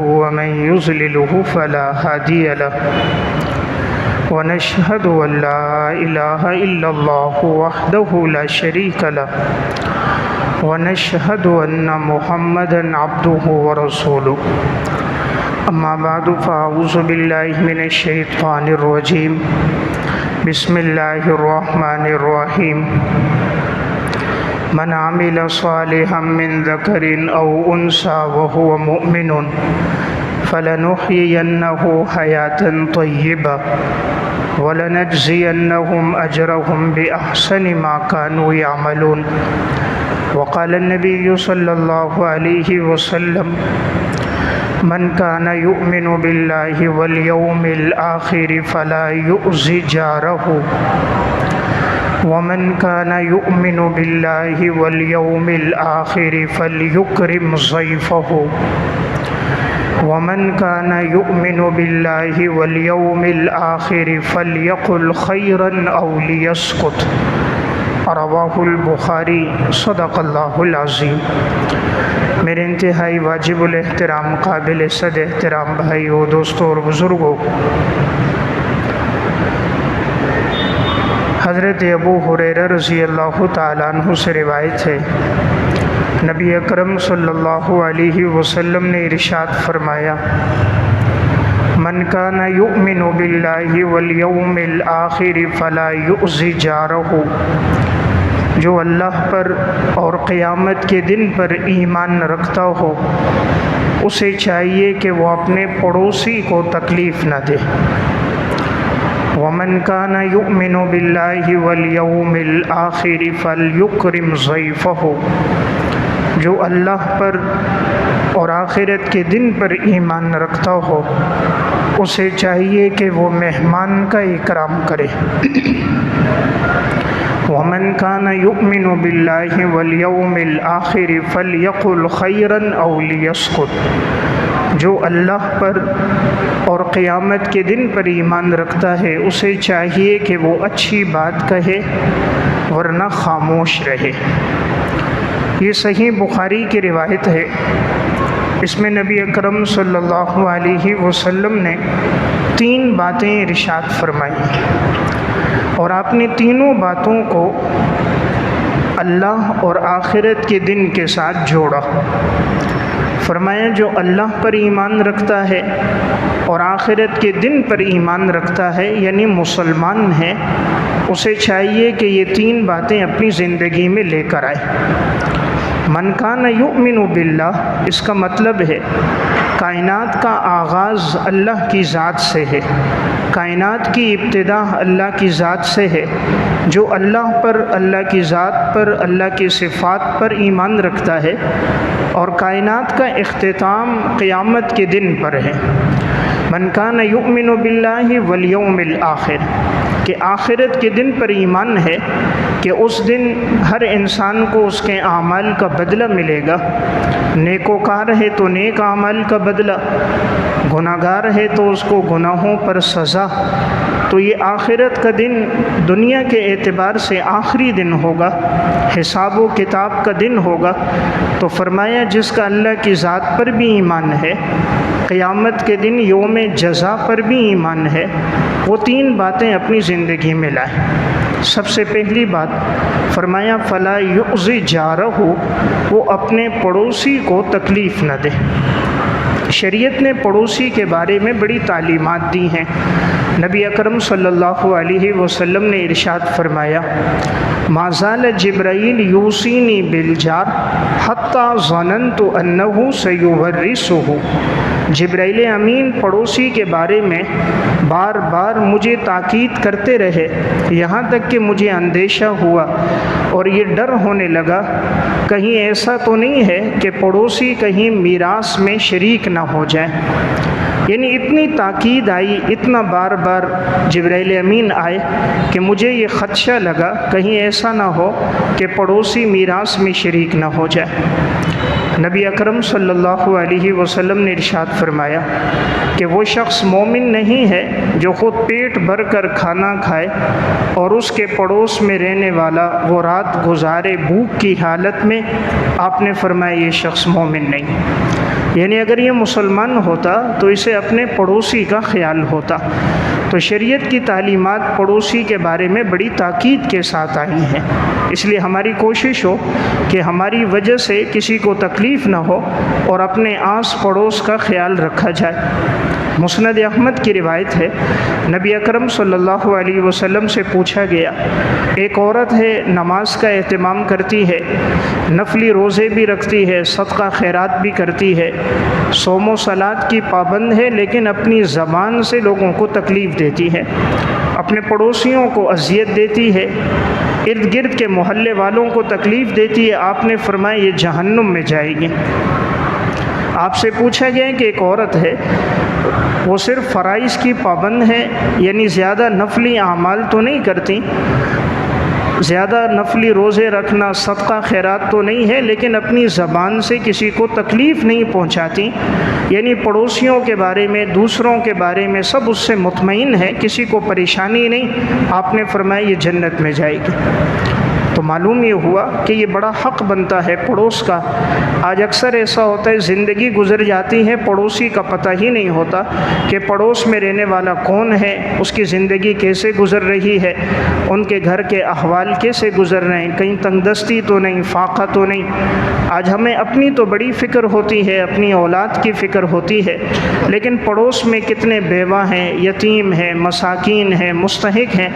ومن يضلله فلا هادي له ونشهد أن لا إله إلا الله وحده لا شريك له ونشهد أن محمدا عبده ورسوله أما بعد فأعوذ بالله من الشيطان الرجيم بسم الله الرحمن الرحيم من عمل صالحا من ذكر أو أنثى وهو مؤمن فلنحيينه حياة طيبة ولنجزينهم أجرهم بأحسن ما كانوا يعملون وقال النبي صلى الله عليه وسلم من كان يؤمن بالله واليوم الآخر فلا يؤذي جاره ومن كان يؤمن بالله واليوم الآخر فليكرم ضيفه ومن كان يؤمن بالله واليوم الآخر فليقل خيرا أو ليسكت رواہ البخاری صدق اللہ العظیم۔ میرے انتہائی واجب الاحترام قابل صد احترام بھائیو، دوستو اور بزرگوں، حضرت ابو ہریرہ رضی اللہ تعالیٰ عنہ سے روایت ہے، نبی اکرم صلی اللہ علیہ وسلم نے ارشاد فرمایا، من کان یؤمن باللہ والیوم الآخر فلا یؤذی جارہ، جو اللہ پر اور قیامت کے دن پر ایمان رکھتا ہو اسے چاہیے کہ وہ اپنے پڑوسی کو تکلیف نہ دے۔ ومن کان یؤمن باللہ والیوم الآخر فلیکرم ضیفہ، جو اللہ پر اور آخرت کے دن پر ایمان رکھتا ہو اسے چاہیے کہ وہ مہمان کا اکرام کرے۔ ومن کان یؤمن باللہ والیوم الآخر فلیقل خیرا او لیسکت، جو اللہ پر اور قیامت کے دن پر ایمان رکھتا ہے اسے چاہیے کہ وہ اچھی بات کہے ورنہ خاموش رہے۔ یہ صحیح بخاری کی روایت ہے، اس میں نبی اکرم صلی اللہ علیہ وسلم نے 3 باتیں ارشاد فرمائی اور آپ نے تینوں باتوں کو اللہ اور آخرت کے دن کے ساتھ جوڑا۔ فرمایا جو اللہ پر ایمان رکھتا ہے اور آخرت کے دن پر ایمان رکھتا ہے یعنی مسلمان ہے، اسے چاہیے کہ یہ 3 باتیں اپنی زندگی میں لے کر آئے۔ من کان یؤمن باللہ، اس کا مطلب ہے کائنات کا آغاز اللہ کی ذات سے ہے، کائنات کی ابتدا اللہ کی ذات سے ہے۔ جو اللہ پر، اللہ کی ذات پر، اللہ کی صفات پر ایمان رکھتا ہے اور کائنات کا اختتام قیامت کے دن پر ہے۔ من کان یؤمن باللہ والیوم الآخر، کہ آخرت کے دن پر ایمان ہے کہ اس دن ہر انسان کو اس کے اعمال کا بدلہ ملے گا، نیکوکار ہے تو نیک اعمال کا بدلہ، گناہگار ہے تو اس کو گناہوں پر سزا۔ تو یہ آخرت کا دن دنیا کے اعتبار سے آخری دن ہوگا، حساب و کتاب کا دن ہوگا۔ تو فرمایا جس کا اللہ کی ذات پر بھی ایمان ہے، قیامت کے دن یوم جزا پر بھی ایمان ہے، وہ 3 باتیں اپنی زندگی میں لائے۔ سب سے پہلی بات فرمایا فلا یؤذی جارہ، وہ اپنے پڑوسی کو تکلیف نہ دے۔ شریعت نے پڑوسی کے بارے میں بڑی تعلیمات دی ہیں۔ نبی اکرم صلی اللہ علیہ وسلم نے ارشاد فرمایا، ما زال جبرائیل یوصینی بالجار حتی ظننت انہ سیورثہ، جبرائیل امین پڑوسی کے بارے میں بار بار مجھے تاکید کرتے رہے، یہاں تک کہ مجھے اندیشہ ہوا اور یہ ڈر ہونے لگا کہیں ایسا تو نہیں ہے کہ پڑوسی کہیں میراث میں شریک نہ ہو جائے۔ یعنی اتنی تاکید آئی، اتنا بار بار جبرائیل امین آئے کہ مجھے یہ خدشہ لگا کہیں ایسا نہ ہو کہ پڑوسی میراث میں شریک نہ ہو جائے۔ نبی اکرم صلی اللہ علیہ وسلم نے ارشاد فرمایا کہ وہ شخص مومن نہیں ہے جو خود پیٹ بھر کر کھانا کھائے اور اس کے پڑوس میں رہنے والا وہ رات گزارے بھوک کی حالت میں۔ آپ نے فرمایا یہ شخص مومن نہیں۔ یعنی اگر یہ مسلمان ہوتا تو اسے اپنے پڑوسی کا خیال ہوتا۔ تو شریعت کی تعلیمات پڑوسی کے بارے میں بڑی تاکید کے ساتھ آئی ہیں، اس لیے ہماری کوشش ہو کہ ہماری وجہ سے کسی کو تکلیف نہ ہو اور اپنے آس پڑوس کا خیال رکھا جائے۔ مسند احمد کی روایت ہے، نبی اکرم صلی اللہ علیہ وسلم سے پوچھا گیا، ایک عورت ہے، نماز کا اہتمام کرتی ہے، نفلی روزے بھی رکھتی ہے، صدقہ خیرات بھی کرتی ہے، صوم و صلات کی پابند ہے، لیکن اپنی زبان سے لوگوں کو تکلیف دیتی ہے، اپنے پڑوسیوں کو اذیت دیتی ہے، ارد گرد کے محلے والوں کو تکلیف دیتی ہے۔ آپ نے فرمایا یہ جہنم میں جائے گی۔ آپ سے پوچھا گیا کہ ایک عورت ہے، وہ صرف فرائض کی پابند ہے، یعنی زیادہ نفلی اعمال تو نہیں کرتی، زیادہ نفلی روزے رکھنا، صدقہ خیرات تو نہیں ہے، لیکن اپنی زبان سے کسی کو تکلیف نہیں پہنچاتی، یعنی پڑوسیوں کے بارے میں، دوسروں کے بارے میں سب اس سے مطمئن ہے، کسی کو پریشانی نہیں۔ آپ نے فرمایا یہ جنت میں جائے گی۔ تو معلوم یہ ہوا کہ یہ بڑا حق بنتا ہے پڑوس کا۔ آج اکثر ایسا ہوتا ہے، زندگی گزر جاتی ہے، پڑوسی کا پتہ ہی نہیں ہوتا کہ پڑوس میں رہنے والا کون ہے، اس کی زندگی کیسے گزر رہی ہے، ان کے گھر کے احوال کیسے گزر رہے ہیں، کہیں تنگ دستی تو نہیں، فاقہ تو نہیں۔ آج ہمیں اپنی تو بڑی فکر ہوتی ہے، اپنی اولاد کی فکر ہوتی ہے، لیکن پڑوس میں کتنے بیوہ ہیں، یتیم ہیں، مساکین ہیں، مستحق ہیں،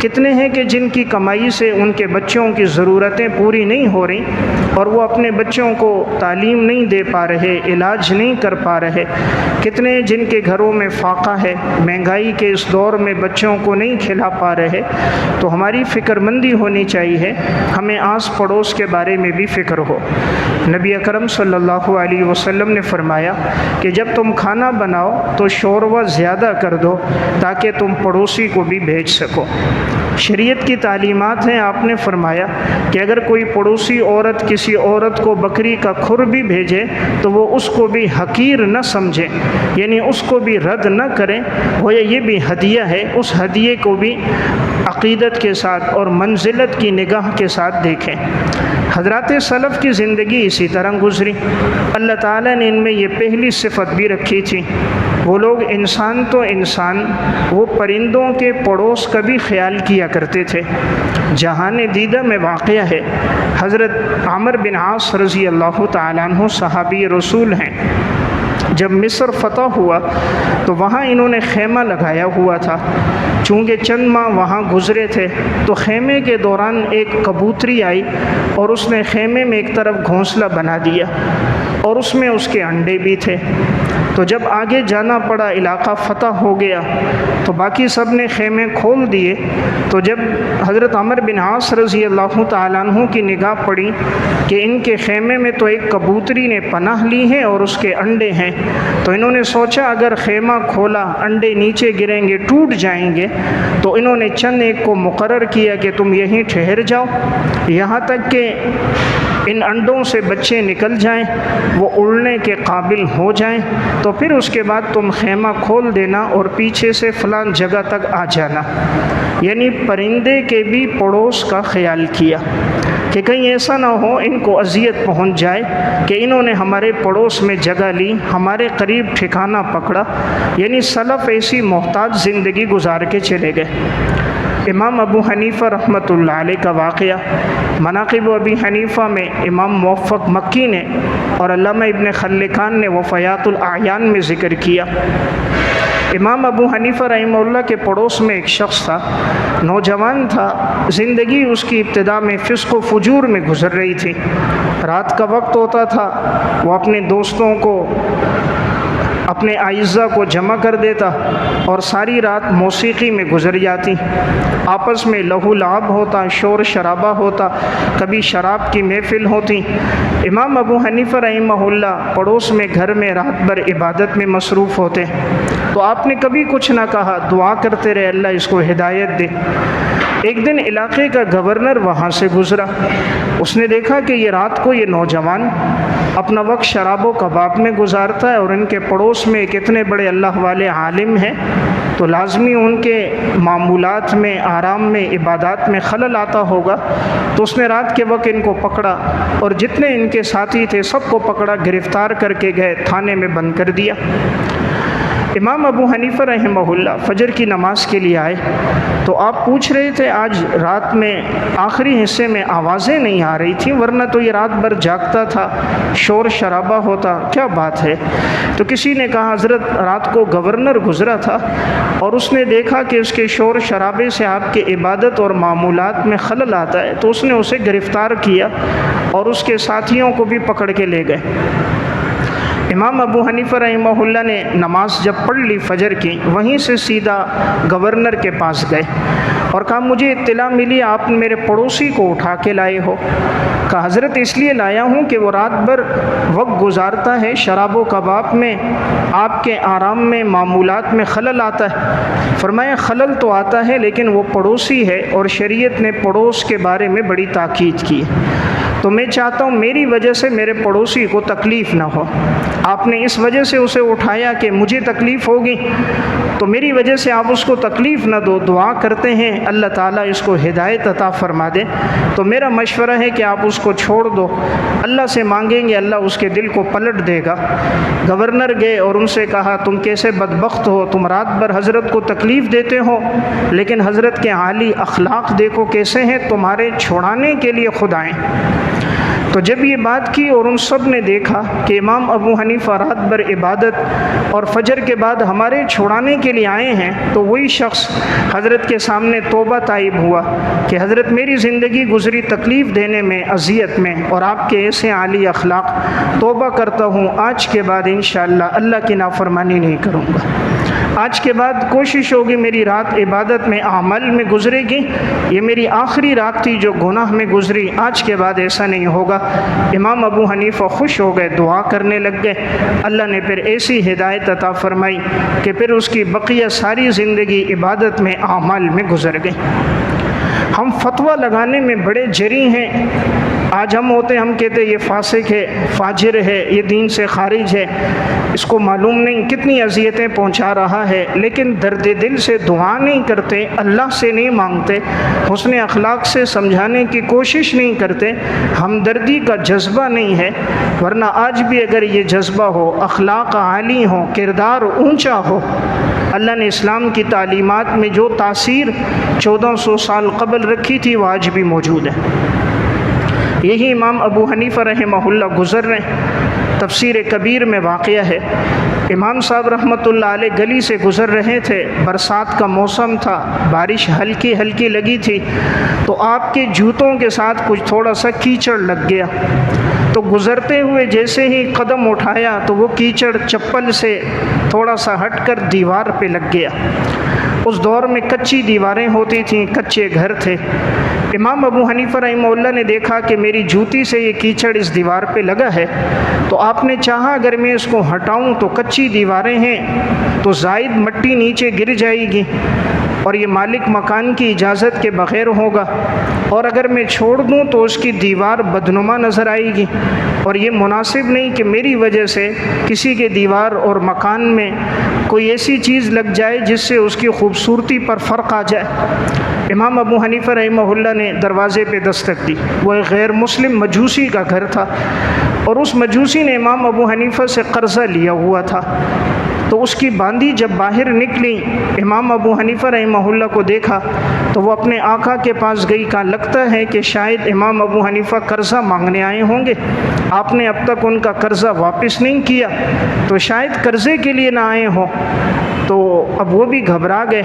کتنے ہیں کہ جن کی کمائی سے ان کے بچوں کی ضرورتیں پوری نہیں ہو رہی، اور وہ اپنے بچوں کو تعلیم نہیں دے پا رہے، علاج نہیں کر پا رہے، کتنے جن کے گھروں میں فاقہ ہے، مہنگائی کے اس دور میں بچوں کو نہیں کھلا پا رہے۔ تو ہماری فکر مندی ہونی چاہیے، ہمیں آس پڑوس کے بارے میں بھی فکر ہو۔ نبی اکرم صلی اللہ علیہ وسلم نے فرمایا کہ جب تم کھانا بناؤ تو شوربہ زیادہ کر دو تاکہ تم پڑوسی کو بھی بھیج سکو۔ شریعت کی تعلیمات ہیں، آپ نے فرمایا کہ اگر کوئی پڑوسی عورت کسی عورت کو بکری کا کھر بھی بھیجے تو وہ اس کو بھی حقیر نہ سمجھے، یعنی اس کو بھی رد نہ کریں، گویا یہ بھی ہدیہ ہے، اس ہدیے کو بھی عقیدت کے ساتھ اور منزلت کی نگاہ کے ساتھ دیکھیں۔ حضرات سلف کی زندگی اسی طرح گزری۔ اللہ تعالیٰ نے ان میں یہ پہلی صفت بھی رکھی تھی، وہ لوگ انسان تو انسان، وہ پرندوں کے پڑوس کا بھی خیال کیا کرتے تھے۔ جہان دیدہ میں واقعہ ہے، حضرت عمر بن عاص رضی اللہ تعالیٰ عنہ صحابی رسول ہیں، جب مصر فتح ہوا تو وہاں انہوں نے خیمہ لگایا ہوا تھا۔ چونکہ چند ماہ وہاں گزرے تھے تو خیمے کے دوران ایک کبوتری آئی اور اس نے خیمے میں ایک طرف گھونسلہ بنا دیا اور اس میں اس کے انڈے بھی تھے۔ تو جب آگے جانا پڑا، علاقہ فتح ہو گیا تو باقی سب نے خیمے کھول دیے۔ تو جب حضرت عمر بن عاص رضی اللہ تعالیٰ عنہ کی نگاہ پڑی کہ ان کے خیمے میں تو ایک کبوتری نے پناہ لی ہے اور اس کے انڈے ہیں، تو انہوں نے سوچا اگر خیمہ کھولا، انڈے نیچے گریں گے، ٹوٹ جائیں گے، تو انہوں نے چند ایک کو مقرر کیا کہ تم یہیں ٹھہر جاؤ یہاں تک کہ ان انڈوں سے بچے نکل جائیں، وہ اڑنے کے قابل ہو جائیں، تو پھر اس کے بعد تم خیمہ کھول دینا اور پیچھے سے فلاں جگہ تک آ جانا۔ یعنی پرندے کے بھی پڑوس کا خیال کیا کہ کہیں ایسا نہ ہو ان کو اذیت پہنچ جائے کہ انہوں نے ہمارے پڑوس میں جگہ لی، ہمارے قریب ٹھکانہ پکڑا۔ یعنی سلف ایسی محتاط زندگی گزار کے چلے گئے۔ امام ابو حنیفہ رحمۃ اللہ علیہ کا واقعہ مناقب ابی حنیفہ میں امام موفق مکی نے اور علامہ ابن خلکان نے وفیات الاعیان میں ذکر کیا۔ امام ابو حنیفہ رحمہ اللہ کے پڑوس میں ایک شخص تھا، نوجوان تھا، زندگی اس کی ابتدا میں فسق و فجور میں گزر رہی تھی۔ رات کا وقت ہوتا تھا، وہ اپنے دوستوں کو، اپنے اعزہ کو جمع کر دیتا اور ساری رات موسیقی میں گزر جاتی، آپس میں لہو لعب ہوتا، شور شرابہ ہوتا، کبھی شراب کی محفل ہوتی۔ امام ابو حنیفہ رحمہ اللہ پڑوس میں گھر میں رات بھر عبادت میں مصروف ہوتے، تو آپ نے کبھی کچھ نہ کہا، دعا کرتے رہے اللہ اس کو ہدایت دے۔ ایک دن علاقے کا گورنر وہاں سے گزرا، اس نے دیکھا کہ یہ رات کو یہ نوجوان اپنا وقت شراب و کباب میں گزارتا ہے اور ان کے پڑوس پڑوس میں کتنے بڑے اللہ والے عالم ہیں، تو لازمی ان کے معمولات میں، آرام میں، عبادات میں خلل آتا ہوگا۔ تو اس نے رات کے وقت ان کو پکڑا اور جتنے ان کے ساتھی تھے سب کو پکڑا، گرفتار کر کے گئے، تھانے میں بند کر دیا۔ امام ابو حنیفہ رحمہ اللہ فجر کی نماز کے لیے آئے تو آپ پوچھ رہے تھے آج رات میں آخری حصے میں آوازیں نہیں آ رہی تھیں، ورنہ تو یہ رات بھر جاگتا تھا، شور شرابہ ہوتا، کیا بات ہے؟ تو کسی نے کہا حضرت رات کو گورنر گزرا تھا اور اس نے دیکھا کہ اس کے شور شرابے سے آپ کے عبادت اور معمولات میں خلل آتا ہے، تو اس نے اسے گرفتار کیا اور اس کے ساتھیوں کو بھی پکڑ کے لے گئے۔ امام ابو حنیفہ رحمہ اللہ نے نماز جب پڑھ لی فجر کی، وہیں سے سیدھا گورنر کے پاس گئے اور کہا مجھے اطلاع ملی آپ میرے پڑوسی کو اٹھا کے لائے ہو۔ کہا حضرت اس لیے لایا ہوں کہ وہ رات بھر وقت گزارتا ہے شراب و کباب میں، آپ کے آرام میں، معمولات میں خلل آتا ہے۔ فرمایا خلل تو آتا ہے لیکن وہ پڑوسی ہے اور شریعت نے پڑوس کے بارے میں بڑی تاکید کی ہے، تو میں چاہتا ہوں میری وجہ سے میرے پڑوسی کو تکلیف نہ ہو۔ آپ نے اس وجہ سے اسے اٹھایا کہ مجھے تکلیف ہوگی، تو میری وجہ سے آپ اس کو تکلیف نہ دو۔ دعا کرتے ہیں اللہ تعالیٰ اس کو ہدایت عطا فرما دے، تو میرا مشورہ ہے کہ آپ اس کو چھوڑ دو، اللہ سے مانگیں گے اللہ اس کے دل کو پلٹ دے گا۔ گورنر گئے اور ان سے کہا تم کیسے بدبخت ہو، تم رات بھر حضرت کو تکلیف دیتے ہو لیکن حضرت کے عالی اخلاق دیکھو کیسے ہیں، تمہارے چھڑانے کے لیے خود آئیں۔ تو جب یہ بات کی اور ان سب نے دیکھا کہ امام ابو حنیفہ رات بھر عبادت اور فجر کے بعد ہمارے چھڑانے کے لیے آئے ہیں، تو وہی شخص حضرت کے سامنے توبہ طائب ہوا کہ حضرت میری زندگی گزری تکلیف دینے میں، اذیت میں، اور آپ کے ایسے عالی اخلاق، توبہ کرتا ہوں آج کے بعد انشاءاللہ اللہ کی نافرمانی نہیں کروں گا۔ آج کے بعد کوشش ہوگی میری رات عبادت میں، اعمال میں گزرے گی، یہ میری آخری رات تھی جو گناہ میں گزری، آج کے بعد ایسا نہیں ہوگا۔ امام ابو حنیفہ خوش ہو گئے، دعا کرنے لگ گئے، اللہ نے پھر ایسی ہدایت عطا فرمائی کہ پھر اس کی بقیہ ساری زندگی عبادت میں، اعمال میں گزر گئی۔ ہم فتویٰ لگانے میں بڑے جری ہیں، آج ہم ہوتے ہم کہتے یہ فاسق ہے، فاجر ہے، یہ دین سے خارج ہے، اس کو معلوم نہیں کتنی اذیتیں پہنچا رہا ہے، لیکن درد دل سے دعا نہیں کرتے، اللہ سے نہیں مانگتے، حسن اخلاق سے سمجھانے کی کوشش نہیں کرتے، ہمدردی کا جذبہ نہیں ہے۔ ورنہ آج بھی اگر یہ جذبہ ہو، اخلاق عالی ہو، کردار اونچا ہو، اللہ نے اسلام کی تعلیمات میں جو تاثیر 1400 سال قبل رکھی تھی وہ آج بھی موجود ہے۔ یہی امام ابو حنیفہ رحمہ اللہ گزر رہے، تفسیر کبیر میں واقعہ ہے، امام صاحب رحمۃ اللہ علیہ گلی سے گزر رہے تھے، برسات کا موسم تھا، بارش ہلکی ہلکی لگی تھی، تو آپ کے جوتوں کے ساتھ کچھ تھوڑا سا کیچڑ لگ گیا، تو گزرتے ہوئے جیسے ہی قدم اٹھایا تو وہ کیچڑ چپل سے تھوڑا سا ہٹ کر دیوار پہ لگ گیا۔ اس دور میں کچی دیواریں ہوتی تھیں، کچے گھر تھے۔ امام ابو حنیفہ رحمہ اللہ نے دیکھا کہ میری جوتی سے یہ کیچڑ اس دیوار پہ لگا ہے، تو آپ نے چاہا اگر میں اس کو ہٹاؤں تو کچی دیواریں ہیں تو زائد مٹی نیچے گر جائے گی اور یہ مالک مکان کی اجازت کے بغیر ہوگا، اور اگر میں چھوڑ دوں تو اس کی دیوار بدنما نظر آئے گی، اور یہ مناسب نہیں کہ میری وجہ سے کسی کے دیوار اور مکان میں کوئی ایسی چیز لگ جائے جس سے اس کی خوبصورتی پر فرق آ جائے۔ امام ابو حنیفہ رحمہ اللہ نے دروازے پہ دستک دی، وہ ایک غیر مسلم مجوسی کا گھر تھا، اور اس مجوسی نے امام ابو حنیفہ سے قرضہ لیا ہوا تھا، تو اس کی باندی جب باہر نکلی، امام ابو حنیفہ رحمہ اللہ کو دیکھا تو وہ اپنے آقا کے پاس گئی، کہا لگتا ہے کہ شاید امام ابو حنیفہ قرضہ مانگنے آئے ہوں گے، آپ نے اب تک ان کا قرضہ واپس نہیں کیا، تو شاید قرضے کے لیے نہ آئے ہوں۔ تو اب وہ بھی گھبرا گئے،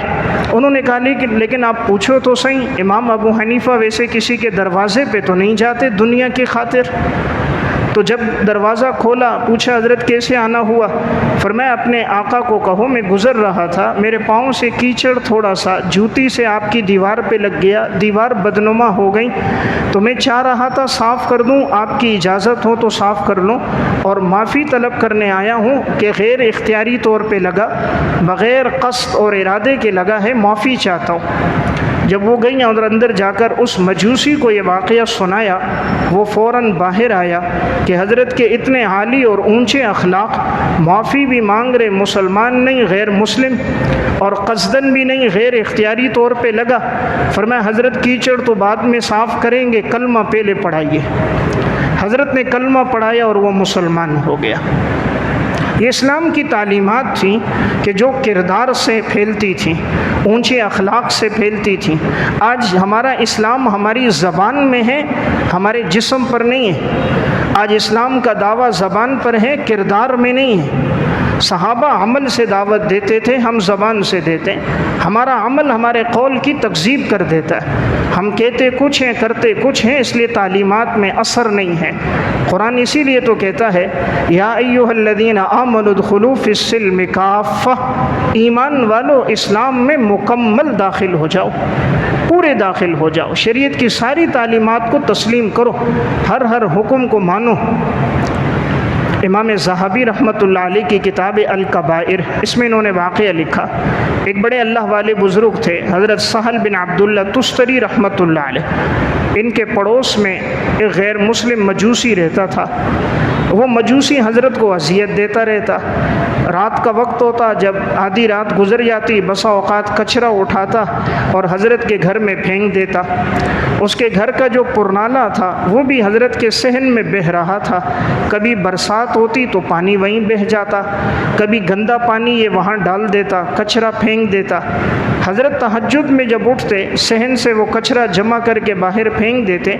انہوں نے کہا لیکن آپ پوچھو تو صحیح، امام ابو حنیفہ ویسے کسی کے دروازے پہ تو نہیں جاتے دنیا کی خاطر۔ تو جب دروازہ کھولا پوچھا حضرت کیسے آنا ہوا؟ فرمایا اپنے آقا کو کہو میں گزر رہا تھا، میرے پاؤں سے کیچڑ تھوڑا سا جوتی سے آپ کی دیوار پہ لگ گیا، دیوار بدنما ہو گئی، تو میں چاہ رہا تھا صاف کر دوں، آپ کی اجازت ہو تو صاف کر لوں، اور معافی طلب کرنے آیا ہوں کہ غیر اختیاری طور پہ لگا، بغیر قصد اور ارادے کے لگا ہے، معافی چاہتا ہوں۔ جب وہ گئیں اور اندر جا کر اس مجوسی کو یہ واقعہ سنایا، وہ فوراً باہر آیا کہ حضرت کے اتنے عالی اور اونچے اخلاق، معافی بھی مانگ رہے، مسلمان نہیں غیر مسلم، اور قصدن بھی نہیں غیر اختیاری طور پہ لگا۔ فرمایا حضرت کیچڑ تو بعد میں صاف کریں گے، کلمہ پہلے پڑھائیے۔ حضرت نے کلمہ پڑھایا اور وہ مسلمان ہو گیا۔ یہ اسلام کی تعلیمات تھیں کہ جو کردار سے پھیلتی تھیں، اونچے اخلاق سے پھیلتی تھیں۔ آج ہمارا اسلام ہماری زبان میں ہے، ہمارے جسم پر نہیں ہے۔ آج اسلام کا دعویٰ زبان پر ہے، کردار میں نہیں ہے۔ صحابہ عمل سے دعوت دیتے تھے، ہم زبان سے دیتے ہیں۔ ہمارا عمل ہمارے قول کی تکذیب کر دیتا ہے۔ ہم کہتے کچھ ہیں، کرتے کچھ ہیں، اس لیے تعلیمات میں اثر نہیں ہے۔ قرآن اسی لیے تو کہتا ہے یا ایھا الذین آمنوا ادخلوا فی السلم کافہ، ایمان والو اسلام میں مکمل داخل ہو جاؤ، پورے داخل ہو جاؤ، شریعت کی ساری تعلیمات کو تسلیم کرو، ہر حکم کو مانو۔ امام ذہبی رحمۃ اللہ علیہ کی کتاب الکبائر، اس میں انہوں نے واقعہ لکھا۔ ایک بڑے اللہ والے بزرگ تھے حضرت سہل بن عبداللہ تستری رحمۃ اللہ علیہ۔ ان کے پڑوس میں ایک غیر مسلم مجوسی رہتا تھا۔ وہ مجوسی حضرت کو اذیت دیتا رہتا۔ رات کا وقت ہوتا، جب آدھی رات گزر جاتی، بسا اوقات کچرا اٹھاتا اور حضرت کے گھر میں پھینک دیتا۔ اس کے گھر کا جو پرنالا تھا وہ بھی حضرت کے صحن میں بہہ رہا تھا۔ کبھی برسات ہوتی تو پانی وہیں بہہ جاتا، کبھی گندا پانی یہ وہاں ڈال دیتا، کچرا پھینک دیتا۔ حضرت تہجد میں جب اٹھتے، صحن سے وہ کچرا جمع کر کے باہر پھینک دیتے،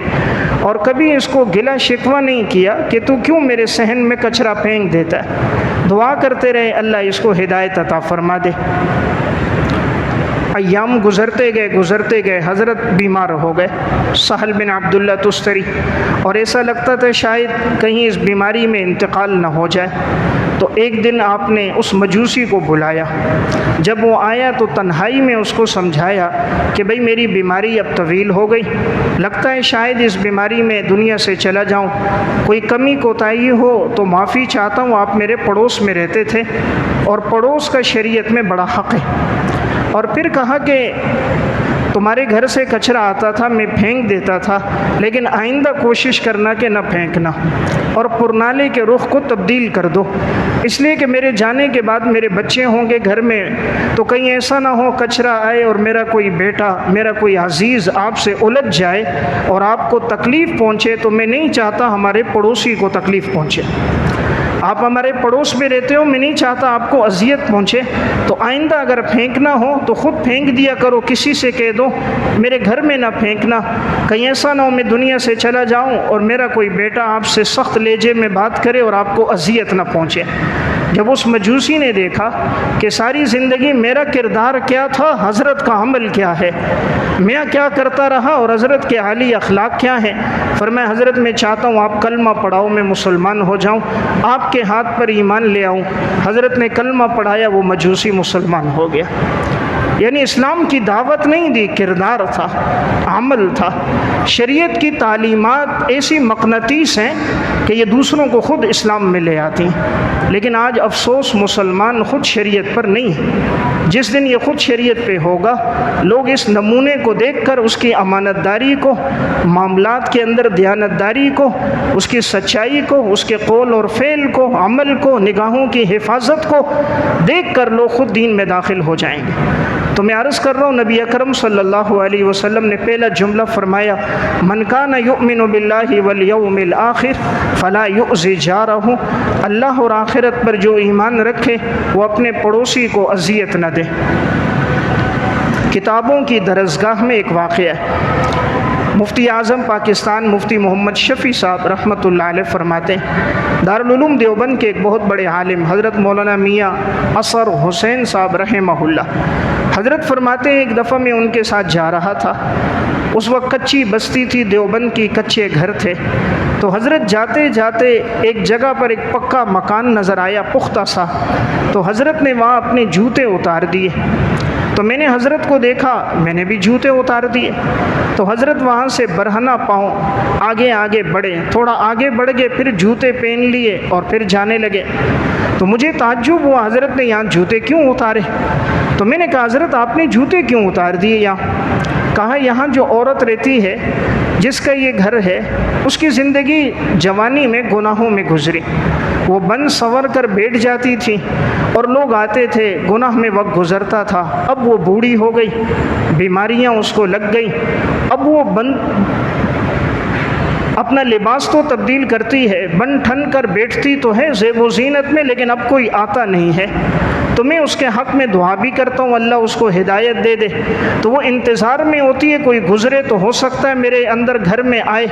اور کبھی اس کو گلا شکوہ نہیں کیا کہ تو کیوں میرے صحن میں کچرا پھینک دیتا ہے۔ دعا کرتے رہے اللہ اس کو ہدایت عطا فرما دے۔ ایام گزرتے گئے، حضرت بیمار ہو گئے، سہل بن عبداللہ تستری، اور ایسا لگتا تھا شاید کہیں اس بیماری میں انتقال نہ ہو جائے۔ تو ایک دن آپ نے اس مجوسی کو بلایا۔ جب وہ آیا تو تنہائی میں اس کو سمجھایا کہ بھئی میری بیماری اب طویل ہو گئی، لگتا ہے شاید اس بیماری میں دنیا سے چلا جاؤں، کوئی کمی کوتاہی ہو تو معافی چاہتا ہوں، آپ میرے پڑوس میں رہتے تھے اور پڑوس کا شریعت میں بڑا حق ہے۔ اور پھر کہا کہ تمہارے گھر سے کچرا آتا تھا، میں پھینک دیتا تھا، لیکن آئندہ کوشش کرنا کہ نہ پھینکنا، اور پرنالے کے رخ کو تبدیل کر دو، اس لیے کہ میرے جانے کے بعد میرے بچے ہوں گے گھر میں، تو کہیں ایسا نہ ہو کچرا آئے اور میرا کوئی بیٹا، میرا کوئی عزیز آپ سے الجھ جائے اور آپ کو تکلیف پہنچے، تو میں نہیں چاہتا ہمارے پڑوسی کو تکلیف پہنچے۔ آپ ہمارے پڑوس میں رہتے ہو، میں نہیں چاہتا آپ کو اذیت پہنچے، تو آئندہ اگر پھینکنا ہو تو خود پھینک دیا کرو، کسی سے کہہ دو میرے گھر میں نہ پھینکنا، کہیں ایسا نہ ہو میں دنیا سے چلا جاؤں اور میرا کوئی بیٹا آپ سے سخت لہجے میں بات کرے اور آپ کو اذیت نہ پہنچے۔ جب اس مجوسی نے دیکھا کہ ساری زندگی میرا کردار کیا تھا، حضرت کا عمل کیا ہے، میں کیا کرتا رہا اور حضرت کے عالی اخلاق کیا ہیں، فرمایا حضرت میں چاہتا ہوں آپ کلمہ پڑھاؤ، میں مسلمان ہو جاؤں، آپ کے ہاتھ پر ایمان لے آؤں۔ حضرت نے کلمہ پڑھایا، وہ مجوسی مسلمان ہو گیا۔ یعنی اسلام کی دعوت نہیں دی، کردار تھا، عمل تھا۔ شریعت کی تعلیمات ایسی مقناطیس ہیں کہ یہ دوسروں کو خود اسلام میں لے آتی ہیں، لیکن آج افسوس مسلمان خود شریعت پر نہیں ہے۔ جس دن یہ خود شریعت پہ ہوگا، لوگ اس نمونے کو دیکھ کر اس کی امانت داری کو، معاملات کے اندر دیانت داری کو، اس کی سچائی کو، اس کے قول اور فعل کو، عمل کو، نگاہوں کی حفاظت کو دیکھ کر لوگ خود دین میں داخل ہو جائیں گے۔ تو میں عرض کر رہا ہوں، نبی اکرم صلی اللہ علیہ وسلم نے پہلا جملہ فرمایا، من کان یؤمن باللہ والیوم الآخر فلا یؤذی جارہ، اللہ اور آخرت پر جو ایمان رکھے وہ اپنے پڑوسی کو اذیت نہ دے۔ کتابوں کی درسگاہ میں ایک واقعہ ہے۔ مفتی اعظم پاکستان مفتی محمد شفیع صاحب رحمۃ اللہ علیہ فرماتے ہیں، دارالعلوم دیوبند کے ایک بہت بڑے عالم حضرت مولانا میاں اثر حسین صاحب رحمہ اللہ، حضرت فرماتے ہیں ایک دفعہ میں ان کے ساتھ جا رہا تھا، اس وقت کچی بستی تھی دیوبند کی، کچے گھر تھے، تو حضرت جاتے جاتے ایک جگہ پر ایک پکا مکان نظر آیا، پختہ سا، تو حضرت نے وہاں اپنے جوتے اتار دیے۔ تو میں نے حضرت کو دیکھا، میں نے بھی جوتے اتار دیے، تو حضرت وہاں سے برہنہ پاؤں آگے بڑھے، تھوڑا آگے بڑھ گئے، پھر جوتے پہن لیے اور پھر جانے لگے۔ تو مجھے تعجب ہوا، حضرت نے یہاں جوتے کیوں اتارے؟ تو میں نے کہا حضرت آپ نے جوتے کیوں اتار دیے یہاں؟ کہا یہاں جو عورت رہتی ہے جس کا یہ گھر ہے اس کی زندگی جوانی میں گناہوں میں گزری، وہ بن سنور کر بیٹھ جاتی تھی اور لوگ آتے تھے، گناہ میں وقت گزرتا تھا، اب وہ بوڑھی ہو گئی، بیماریاں اس کو لگ گئی، اب وہ اپنا لباس تو تبدیل کرتی ہے، بن ٹھن کر بیٹھتی تو ہے زیب و زینت میں، لیکن اب کوئی آتا نہیں ہے، تو میں اس کے حق میں دعا بھی کرتا ہوں اللہ اس کو ہدایت دے دے، تو وہ انتظار میں ہوتی ہے کوئی گزرے تو ہو سکتا ہے میرے اندر گھر میں آئے،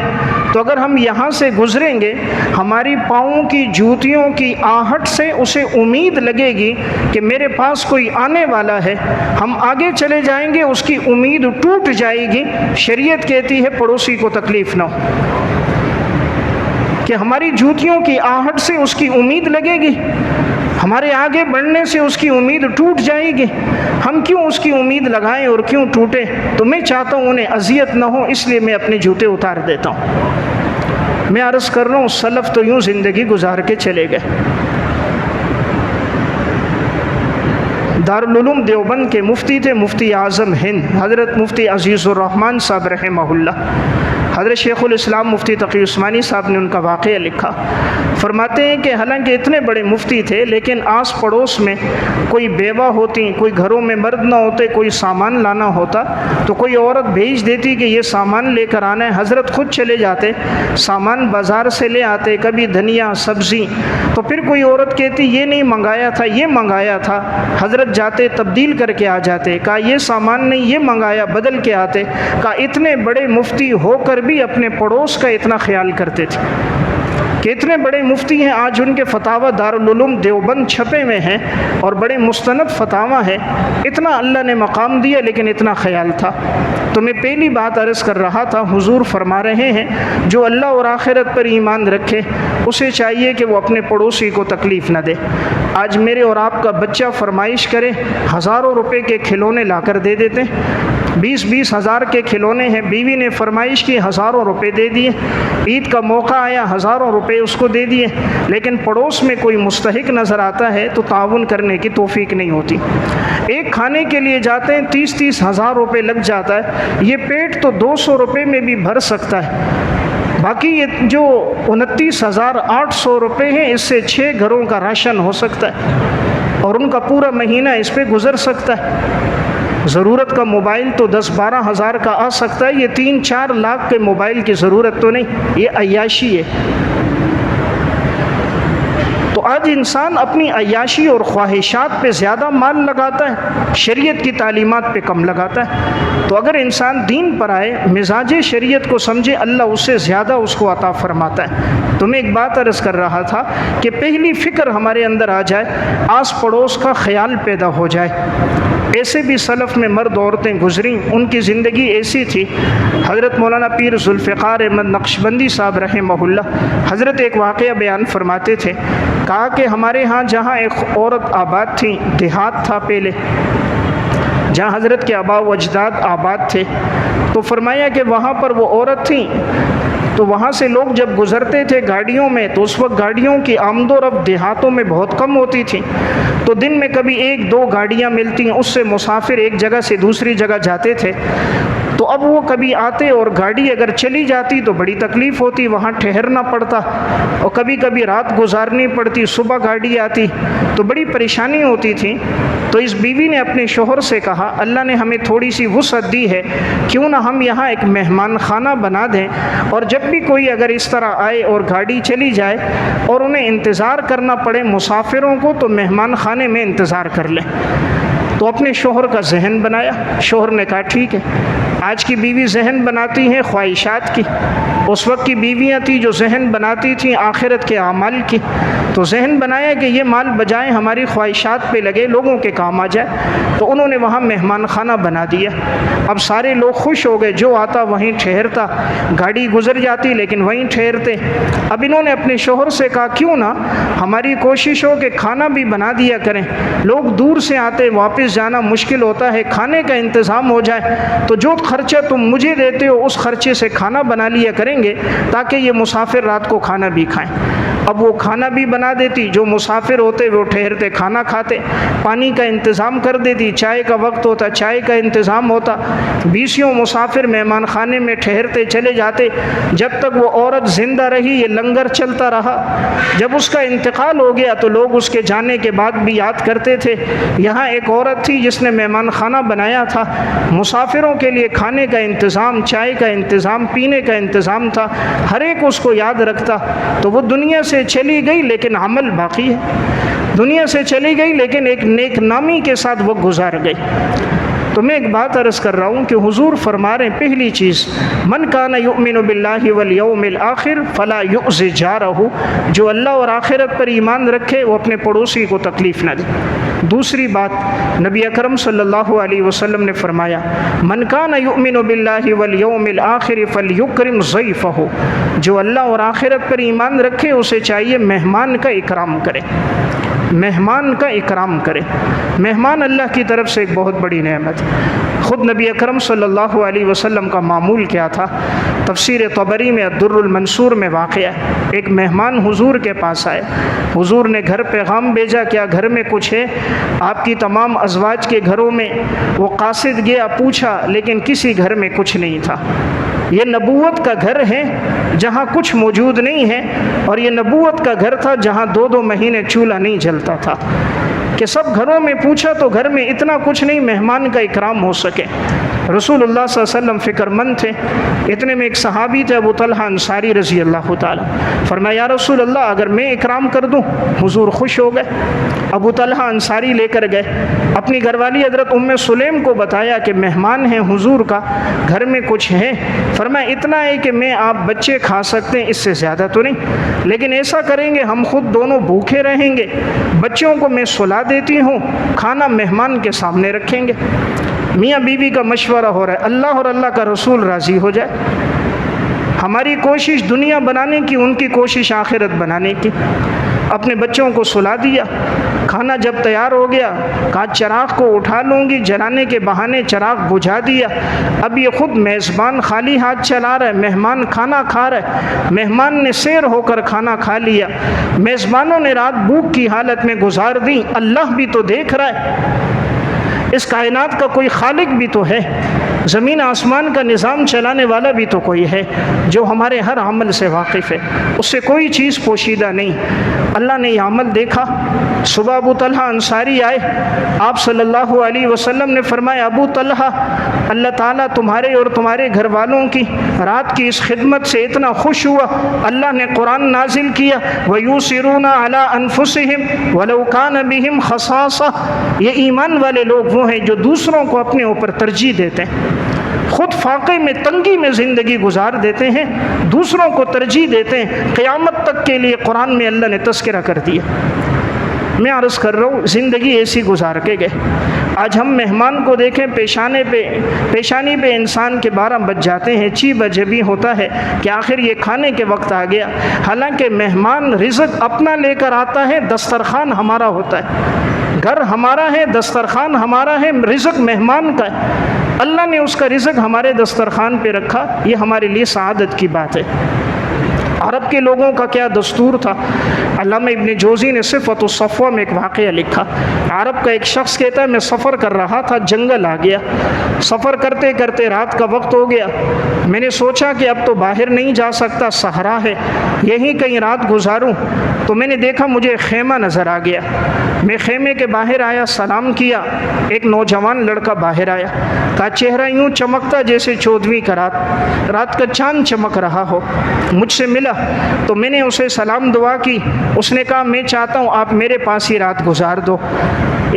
تو اگر ہم یہاں سے گزریں گے ہماری پاؤں کی جوتیوں کی آہٹ سے اسے امید لگے گی کہ میرے پاس کوئی آنے والا ہے، ہم آگے چلے جائیں گے اس کی امید ٹوٹ جائے گی۔ شریعت کہتی ہے پڑوسی کو تکلیف نہ ہو، کہ ہماری جوتیوں کی آہٹ سے اس کی امید لگے گی، ہمارے آگے بڑھنے سے اس کی امید ٹوٹ جائے گی، ہم کیوں اس کی امید لگائیں اور کیوں ٹوٹے؟ تو میں چاہتا ہوں انہیں اذیت نہ ہو، اس لیے میں اپنے جوتے اتار دیتا ہوں۔ میں عرض کر رہا ہوں سلف تو یوں زندگی گزار کے چلے گئے۔ دارالعلوم دیوبند کے مفتی تھے مفتی اعظم ہند حضرت مفتی عزیز الرحمن صاحب رحمہ اللہ۔ حضرت شیخ الاسلام مفتی تقی عثمانی صاحب نے ان کا واقعہ لکھا، فرماتے ہیں کہ حالانکہ اتنے بڑے مفتی تھے لیکن آس پڑوس میں کوئی بیوہ ہوتی، کوئی گھروں میں مرد نہ ہوتے، کوئی سامان لانا ہوتا تو کوئی عورت بھیج دیتی کہ یہ سامان لے کر آنا ہے، حضرت خود چلے جاتے، سامان بازار سے لے آتے، کبھی دھنیا سبزی، تو پھر کوئی عورت کہتی یہ نہیں منگایا تھا یہ منگایا تھا، حضرت جاتے تبدیل کر کے آ جاتے، کہا یہ سامان نہیں یہ منگایا، بدل کے آتے، کہا اتنے بڑے مفتی ہو کر بھی اپنے پڑوس کا اتنا خیال کرتے تھے، کہ اتنے بڑے مفتی ہیں آج ان کے فتاوی دارالعلوم دیوبند چھپے ہوئے ہیں اور بڑے مستند فتاوی ہیں، اتنا اللہ نے مقام دیا لیکن اتنا خیال تھا۔ تو میں پہلی بات عرض کر رہا تھا، حضور فرما رہے ہیں جو اللہ اور آخرت پر ایمان رکھے اسے چاہیے کہ وہ اپنے پڑوسی کو تکلیف نہ دے۔ آج میرے اور آپ کا بچہ فرمائش کرے، ہزاروں روپے کے کھلونے لا کر دے دیتے، 20-20 ہزار کے کھلونے ہیں، بیوی نے فرمائش کی ہزاروں روپے دے دیے، عید کا موقع آیا ہزاروں روپے اس کو دے دیے، لیکن پڑوس میں کوئی مستحق نظر آتا ہے تو تعاون کرنے کی توفیق نہیں ہوتی۔ ایک کھانے کے لیے جاتے ہیں 30-30 ہزار روپے لگ جاتا ہے، یہ پیٹ تو 200 روپے میں بھی بھر سکتا ہے، باقی یہ جو 29,800 روپے ہیں اس سے 6 گھروں کا راشن ہو سکتا ہے اور ان کا پورا مہینہ اس پہ گزر سکتا ہے۔ ضرورت کا موبائل تو 10-12 ہزار کا آ سکتا ہے، یہ 3-4 لاکھ کے موبائل کی ضرورت تو نہیں، یہ عیاشی ہے۔ تو آج انسان اپنی عیاشی اور خواہشات پہ زیادہ مال لگاتا ہے، شریعت کی تعلیمات پہ کم لگاتا ہے۔ تو اگر انسان دین پر آئے، مزاج شریعت کو سمجھے، اللہ اس سے زیادہ اس کو عطا فرماتا ہے۔ تو میں ایک بات عرض کر رہا تھا کہ پہلی فکر ہمارے اندر آ جائے، آس پڑوس کا خیال پیدا ہو جائے۔ ایسے بھی سلف میں مرد عورتیں گزریں، ان کی زندگی ایسی تھی۔ حضرت مولانا پیر ذوالفقار احمد نقشبندی صاحب رحمہ اللہ حضرت ایک واقعہ بیان فرماتے تھے، کہا کہ ہمارے ہاں جہاں ایک عورت آباد تھی، دیہات تھا پہلے، جہاں حضرت کے آباء و اجداد آباد تھے، تو فرمایا کہ وہاں پر وہ عورت تھی، تو وہاں سے لوگ جب گزرتے تھے گاڑیوں میں تو اس وقت گاڑیوں کی آمد و رفت دیہاتوں میں بہت کم ہوتی تھی، تو دن میں کبھی 1-2 گاڑیاں ملتی ہیں، اس سے مسافر ایک جگہ سے دوسری جگہ جاتے تھے۔ تو اب وہ کبھی آتے اور گاڑی اگر چلی جاتی تو بڑی تکلیف ہوتی، وہاں ٹھہرنا پڑتا، اور کبھی کبھی رات گزارنی پڑتی، صبح گاڑی آتی تو بڑی پریشانی ہوتی تھی۔ تو اس بیوی نے اپنے شوہر سے کہا اللہ نے ہمیں تھوڑی سی وسعت دی ہے، کیوں نہ ہم یہاں ایک مہمان خانہ بنا دیں، اور جب بھی کوئی اگر اس طرح آئے اور گاڑی چلی جائے اور انہیں انتظار کرنا پڑے مسافروں کو تو مہمان خانے میں انتظار کر لیں۔ تو اپنے شوہر کا ذہن بنایا، شوہر نے کہا ٹھیک ہے۔ آج کی بیوی ذہن بناتی ہیں خواہشات کی، اس وقت کی بیویاں تھیں جو ذہن بناتی تھیں آخرت کے اعمال کی، تو ذہن بنایا کہ یہ مال بجائے ہماری خواہشات پہ لگے لوگوں کے کام آ جائے، تو انہوں نے وہاں مہمان خانہ بنا دیا۔ اب سارے لوگ خوش ہو گئے، جو آتا وہیں ٹھہرتا، گاڑی گزر جاتی لیکن وہیں ٹھہرتے۔ اب انہوں نے اپنے شوہر سے کہا کیوں نہ ہماری کوشش ہو کہ کھانا بھی بنا دیا کریں، لوگ دور سے آتے واپس جانا مشکل ہوتا ہے، کھانے کا انتظام ہو جائے، تو جو خرچہ تم مجھے دیتے ہو اس خرچے سے کھانا بنا لیا کریں، کریں گے تاکہ یہ مسافر رات کو کھانا بھی کھائیں۔ اب وہ کھانا بھی بنا دیتی، جو مسافر ہوتے وہ ٹھہرتے کھانا کھاتے، پانی کا انتظام کر دیتی، چائے کا وقت ہوتا چائے کا انتظام ہوتا، بیسیوں مسافر مہمان خانے میں ٹھہرتے چلے جاتے۔ جب تک وہ عورت زندہ رہی یہ لنگر چلتا رہا۔ جب اس کا انتقال ہو گیا تو لوگ اس کے جانے کے بعد بھی یاد کرتے تھے، یہاں ایک عورت تھی جس نے مہمان خانہ بنایا تھا، مسافروں کے لیے کھانے کا انتظام، چائے کا انتظام، پینے کا انتظام تھا، ہر ایک اس کو یاد رکھتا۔ تو وہ دنیا سے چلی گئی لیکن عمل باقی ہے، دنیا سے چلی گئی لیکن ایک نیک نامی کے ساتھ وہ گزار گئی۔ تو میں ایک بات عرض کر رہا ہوں کہ حضور فرما رہے ہیں پہلی چیز، من کان یؤمن باللہ والیوم الآخر فلا یؤذ جارہ، جو اللہ اور آخرت پر ایمان رکھے وہ اپنے پڑوسی کو تکلیف نہ دے۔ دوسری بات، نبی اکرم صلی اللہ علیہ وسلم نے فرمایا من کان یؤمن باللہ والیوم الآخر فلیکرم ضیفہ، جو اللہ اور آخرت پر ایمان رکھے اسے چاہیے مہمان کا اکرام کرے، مہمان کا اکرام کرے۔ مہمان اللہ کی طرف سے ایک بہت بڑی نعمت۔ خود نبی اکرم صلی اللہ علیہ وسلم کا معمول کیا تھا؟ تفسیر طبری میں الدر المنصور میں واقع ہے، ایک مہمان حضور کے پاس آئے، حضور نے گھر پیغام بھیجا کیا گھر میں کچھ ہے؟ آپ کی تمام ازواج کے گھروں میں وہ قاصد گیا، پوچھا لیکن کسی گھر میں کچھ نہیں تھا۔ یہ نبوت کا گھر ہے جہاں کچھ موجود نہیں ہے، اور یہ نبوت کا گھر تھا جہاں 2 مہینے چولہا نہیں جلتا تھا، کہ سب گھروں میں پوچھا تو گھر میں اتنا کچھ نہیں مہمان کا اکرام ہو سکے۔ رسول اللہ صلی اللہ علیہ وسلم فکر مند تھے۔ اتنے میں ایک صحابی تھے ابو طلحہ انصاری رضی اللہ تعالیٰ، فرمایا یا رسول اللہ اگر میں اکرام کر دوں؟ حضور خوش ہو گئے، ابو طلحہ انصاری لے کر گئے، اپنی گھر والی حضرت ام سلیم کو بتایا کہ مہمان ہیں حضور کا، گھر میں کچھ ہے؟ فرمایا اتنا ہے کہ میں آپ بچے کھا سکتے ہیں، اس سے زیادہ تو نہیں، لیکن ایسا کریں گے ہم خود دونوں بھوکے رہیں گے، بچوں کو میں سلا دیتی ہوں، کھانا مہمان کے سامنے رکھیں گے۔ میاں بیوی کا مشورہ ہو رہا ہے، اللہ اور اللہ کا رسول راضی ہو جائے۔ ہماری کوشش دنیا بنانے کی، ان کی کوشش آخرت بنانے کی۔ اپنے بچوں کو سلا دیا، کھانا جب تیار ہو گیا کہا چراغ کو اٹھا لوں گی، جلانے کے بہانے چراغ بجھا دیا۔ اب یہ خود میزبان خالی ہاتھ چلا رہا ہے، مہمان کھانا کھا رہا ہے، مہمان نے سیر ہو کر کھانا کھا لیا، میزبانوں نے رات بھوک کی حالت میں گزار دی، اللہ بھی تو دیکھ رہا ہے، اس کائنات کا کوئی خالق بھی تو ہے، زمین آسمان کا نظام چلانے والا بھی تو کوئی ہے جو ہمارے ہر عمل سے واقف ہے، اس سے کوئی چیز پوشیدہ نہیں۔ اللہ نے یہ عمل دیکھا، صبح ابو طلحہ انصاری آئے، آپ صلی اللہ علیہ وسلم نے فرمایا ابو طلحہ اللہ تعالیٰ تمہارے اور تمہارے گھر والوں کی رات کی اس خدمت سے اتنا خوش ہوا، اللہ نے قرآن نازل کیا وَيُوسِرُونَ عَلَىٰ أَنفُسِهِمْ وَلَوْ كَانَ بِهِمْ خَصَاصَةٌ، یہ ایمان والے لوگ وہ ہیں جو دوسروں کو اپنے اوپر ترجیح دیتے ہیں، خود فاقے میں تنگی میں زندگی گزار دیتے ہیں، دوسروں کو ترجیح دیتے ہیں، قیامت تک کے لیے قرآن میں اللہ نے تذکرہ کر دیا۔ میں عرض کر رہا ہوں زندگی ایسی گزار کے گئے، آج ہم مہمان کو دیکھیں پیشانی پہ انسان کے 12 بج جاتے ہیں، 6 بجے بھی ہوتا ہے کہ آخر یہ کھانے کے وقت آ گیا، حالانکہ مہمان رزق اپنا لے کر آتا ہے، دسترخوان ہمارا ہوتا ہے، گھر ہمارا ہے، دسترخوان ہمارا ہے، رزق مہمان کا ہے، اللہ نے اس کا رزق ہمارے دسترخوان پہ رکھا، یہ ہمارے لیے سعادت کی بات ہے۔ عرب کے لوگوں کا کیا دستور تھا؟ علامہ ابن جوزی نے صفت الصفوہ میں ایک واقعہ لکھا، عرب کا ایک شخص کہتا ہے میں سفر کر رہا تھا، جنگل آ گیا، سفر کرتے کرتے رات کا وقت ہو گیا، میں نے سوچا کہ اب تو باہر نہیں جا سکتا، صحرا ہے، یہیں کہیں رات گزاروں، تو میں نے دیکھا مجھے خیمہ نظر آ گیا، میں خیمے کے باہر آیا، سلام کیا، ایک نوجوان لڑکا باہر آیا، کہا چہرہ یوں چمکتا جیسے 14ویں کا رات کا چاند چمک رہا ہو، مجھ سے ملا تو میں نے اسے سلام دعا کی، اس نے کہا میں چاہتا ہوں آپ میرے پاس ہی رات گزار دو،